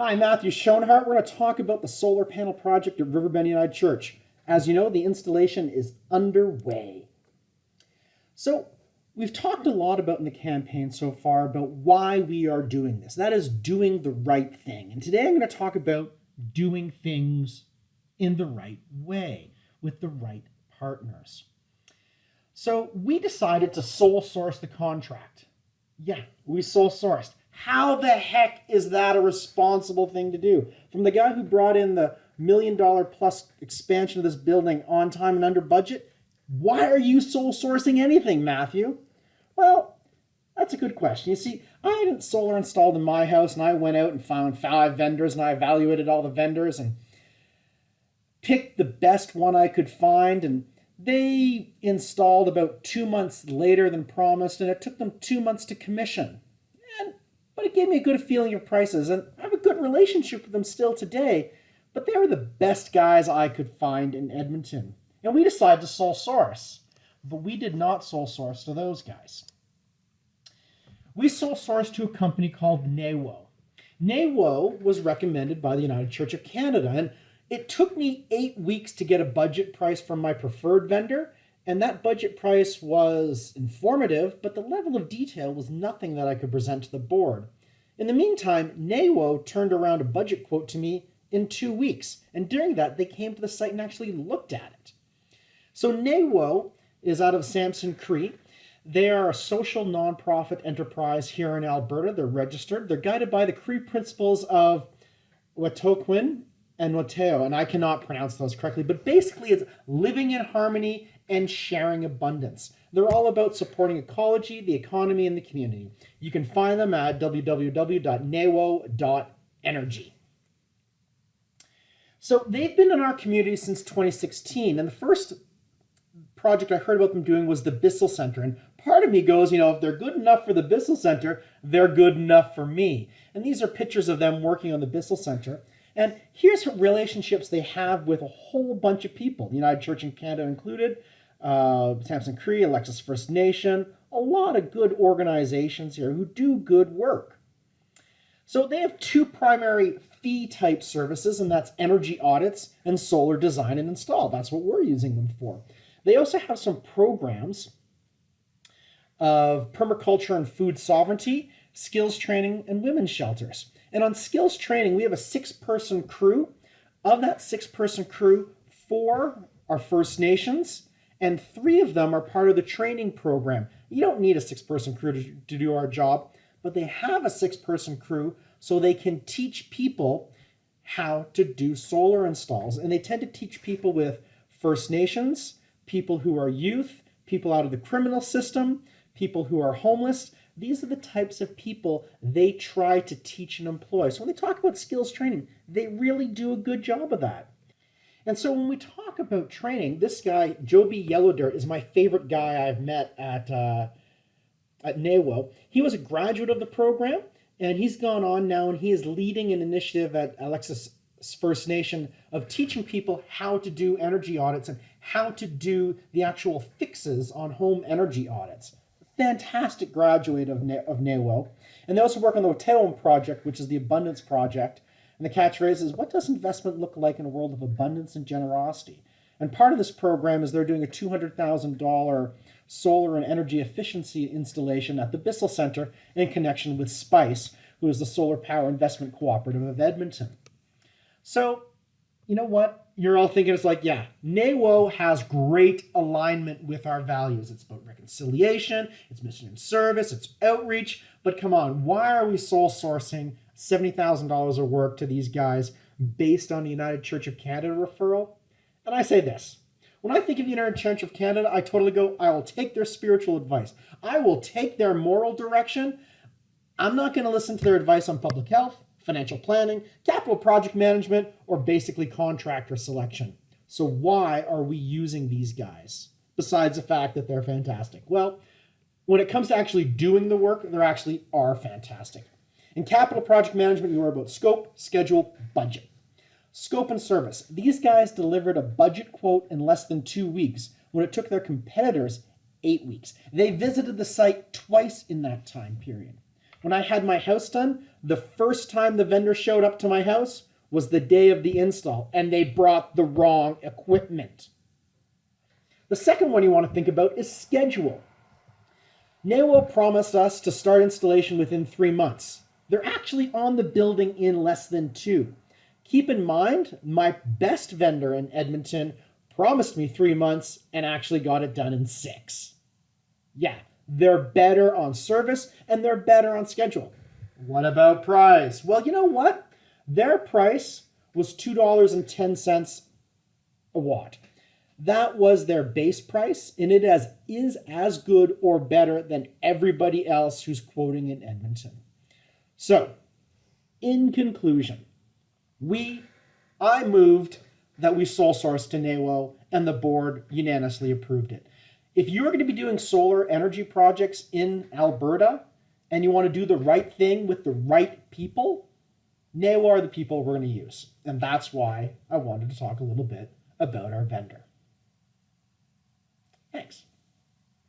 Hi, Matthew Schoenhart. We're going to talk about the solar panel project at Riverbend United Church. As you know, the installation is underway. So, we've talked a lot about in the campaign so far about why we are doing this. That is doing the right thing. And today I'm going to talk about doing things in the right way with the right partners. So, we decided to sole source the contract. Yeah, we sole sourced. How the heck is that a responsible thing to do? From the guy who brought in the $1 million plus expansion of this building on time and under budget, why are you sole sourcing anything, Matthew? Well, that's a good question. You see, I had solar installed in my house, and I went out and found 5 vendors, and I evaluated all the vendors and picked the best one I could find, and they installed about 2 months later than promised, and it took them 2 months to commission. But it gave me a good feeling of prices, and I have a good relationship with them still today, but they were the best guys I could find in Edmonton. And we decided to sole source, but we did not sole source to those guys. We sole sourced to a company called NAWO. NAWO was recommended by the United Church of Canada, and it took me 8 weeks to get a budget price from my preferred vendor, and that budget price was informative, but the level of detail was nothing that I could present to the board. In the meantime, NAWO turned around a budget quote to me in 2 weeks, and during that, they came to the site and actually looked at it. So NAWO is out of Samson Cree. They are a social nonprofit enterprise here in Alberta. They're registered. They're guided by the Cree principles of Wetoquin and Wateo, and I cannot pronounce those correctly, but basically it's living in harmony and sharing abundance. They're all about supporting ecology, the economy, and the community. You can find them at www.nawo.energy. So they've been in our community since 2016, and the first project I heard about them doing was the Bissell Center. And part of me goes, if they're good enough for the Bissell Center, they're good enough for me. And these are pictures of them working on the Bissell Center. And here's relationships they have with a whole bunch of people, the United Church in Canada included, Samson Cree, Alexis First Nation, a lot of good organizations here who do good work. So they have 2 primary fee-type services, and that's energy audits and solar design and install. That's what we're using them for. They also have some programs of permaculture and food sovereignty, skills training, and women's shelters. And on skills training, we have a 6-person crew. Of that 6-person crew, 4 are First Nations, and 3 of them are part of the training program. You don't need a 6-person crew to do our job, but they have a 6-person crew so they can teach people how to do solar installs. And they tend to teach people with First Nations, people who are youth, people out of the criminal system, people who are homeless. These are the types of people they try to teach and employ. So when they talk about skills training, they really do a good job of that. And so when we talk about training, this guy, Joby Yellowdirt, is my favorite guy I've met at NAWO. He was a graduate of the program, and he's gone on now, and he is leading an initiative at Alexis First Nation of teaching people how to do energy audits and how to do the actual fixes on home energy audits. Fantastic graduate of NAWO. And they also work on the Wateo project, which is the Abundance Project. And the catchphrase is, what does investment look like in a world of abundance and generosity? And part of this program is they're doing a $200,000 solar and energy efficiency installation at the Bissell Center in connection with SPICE, who is the Solar Power Investment Cooperative of Edmonton. So, you know what? You're all thinking, it's like, yeah, NAWO has great alignment with our values. It's about reconciliation, it's mission and service, it's outreach. But come on, why are we sole sourcing $70,000 of work to these guys based on the United Church of Canada referral? And I say this. When I think of the United Church of Canada, I totally go, I will take their spiritual advice. I will take their moral direction. I'm not going to listen to their advice on public health, financial planning, capital project management, or basically contractor selection. So why are we using these guys, besides the fact that they're fantastic? Well, when it comes to actually doing the work, they actually are fantastic. In capital project management, you are about scope, schedule, budget. Scope and service. These guys delivered a budget quote in less than 2 weeks when it took their competitors 8 weeks. They visited the site twice in that time period. When I had my house done, The first time the vendor showed up to my house was the day of the install, and they brought the wrong equipment. The second one you want to think about is schedule. NAWO promised us to start installation within 3 months. They're actually on the building in less than 2. Keep in mind, my best vendor in Edmonton promised me 3 months and actually got it done in 6. Yeah, they're better on service and they're better on schedule. What about price? Well, you know what? Their price was $2.10 a watt. That was their base price, and it is as good or better than everybody else who's quoting in Edmonton. So, in conclusion, I moved that we sole source to NAWO, and the board unanimously approved it. If you're going to be doing solar energy projects in Alberta, and you want to do the right thing with the right people, NAWO are the people we're going to use. And that's why I wanted to talk a little bit about our vendor.